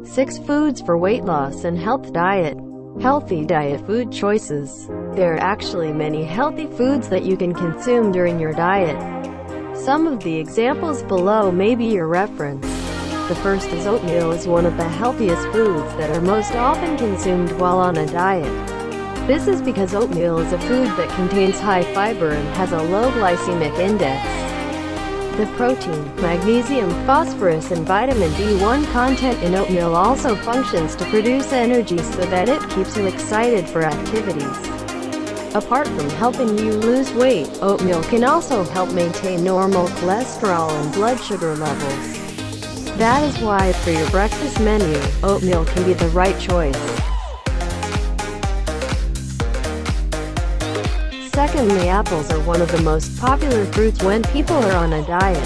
6 foods for weight loss and health diet. Healthy diet food choices. There are actually many healthy foods that you can consume during your diet. Some of the examples below may be your reference. The first is oatmeal is one of the healthiest foods that are most often consumed while on a diet. This is because oatmeal is a food that contains high fiber and has a low glycemic index. The protein, magnesium, phosphorus and vitamin B1 content in oatmeal also functions to produce energy so that it keeps you excited for activities. Apart from helping you lose weight, oatmeal can also help maintain normal cholesterol and blood sugar levels. That is why for your breakfast menu, oatmeal can be the right choice. Secondly, apples are one of the most popular fruits when people are on a diet.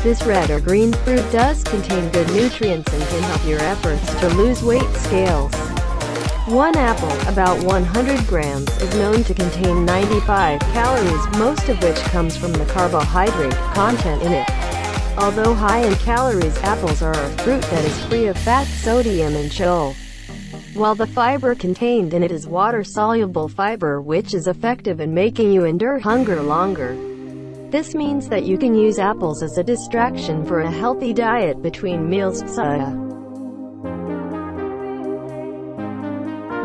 This red or green fruit does contain good nutrients and can help your efforts to lose weight scales. One apple, about 100 grams, is known to contain 95 calories, most of which comes from the carbohydrate content in it. Although high in calories, apples are a fruit that is free of fat, sodium and sugar. While the fiber contained in it is water-soluble fiber, which is effective in making you endure hunger longer. This means that you can use apples as a distraction for a healthy diet between meals.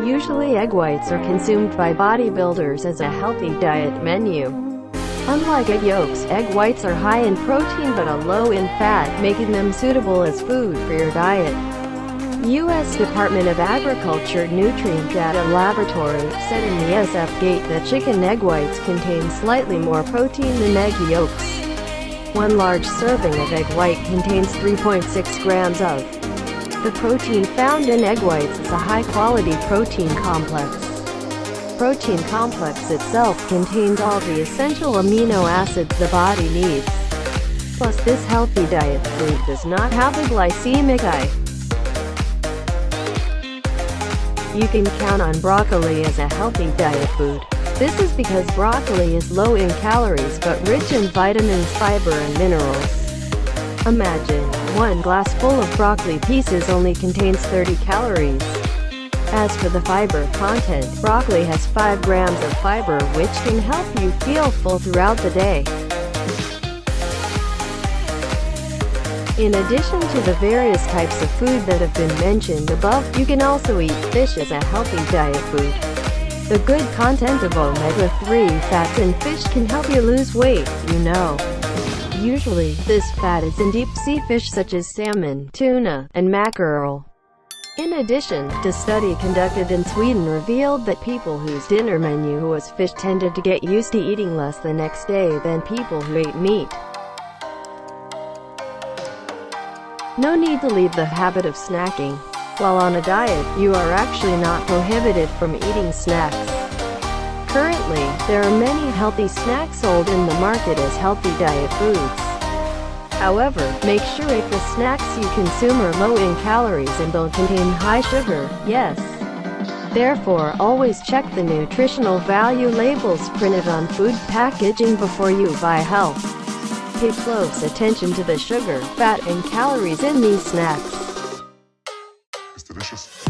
Usually egg whites are consumed by bodybuilders as a healthy diet menu. Unlike egg yolks, egg whites are high in protein but are low in fat, making them suitable as food for your diet. U.S. Department of Agriculture Nutrient Data Laboratory said in the SF Gate that chicken egg whites contain slightly more protein than egg yolks. One large serving of egg white contains 3.6 grams of. The protein found in egg whites is a high-quality protein complex. Protein complex itself contains all the essential amino acids the body needs. Plus, this healthy diet food does not have a glycemic high. You can count on broccoli as a healthy diet food. This is because broccoli is low in calories but rich in vitamins, fiber and minerals. Imagine, 1 glass full of broccoli pieces only contains 30 calories. As for the fiber content, broccoli has 5 grams of fiber, which can help you feel full throughout the day. In addition to the various types of food that have been mentioned above, you can also eat fish as a healthy diet food. The good content of omega-3 fats in fish can help you lose weight, you know. Usually, this fat is in deep-sea fish such as salmon, tuna, and mackerel. In addition, a study conducted in Sweden revealed that people whose dinner menu was fish tended to get used to eating less the next day than people who ate meat. No need to leave the habit of snacking. While on a diet, you are actually not prohibited from eating snacks. Currently, there are many healthy snacks sold in the market as healthy diet foods. However, make sure if the snacks you consume are low in calories and don't contain high sugar. Yes. Therefore, always check the nutritional value labels printed on food packaging before you buy health. Pay close attention to the sugar, fat, and calories in these snacks. It's delicious.